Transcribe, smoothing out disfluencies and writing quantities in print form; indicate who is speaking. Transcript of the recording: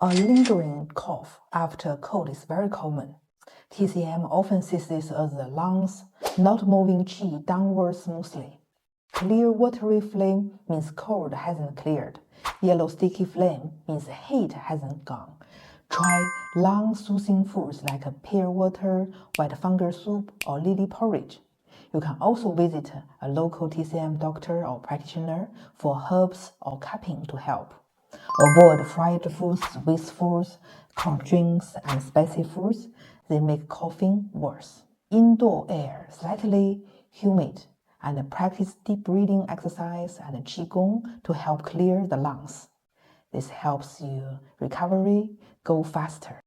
Speaker 1: A lingering cough after a cold is very common. TCM often sees this as the lungs not moving qi downward smoothly. Clear watery flame means cold hasn't cleared. Yellow sticky flame means heat hasn't gone. Try lung-soothing foods like pear water, white fungus soup, or lily porridge. You can also visit a local TCM doctor or practitioner for herbs or cupping to help. Avoid fried foods, sweet foods, cold drinks, and spicy foods. They make coughing worse. Indoor air slightly humid, and practice deep breathing exercise and qigong to help clear the lungs. This helps your recovery go faster.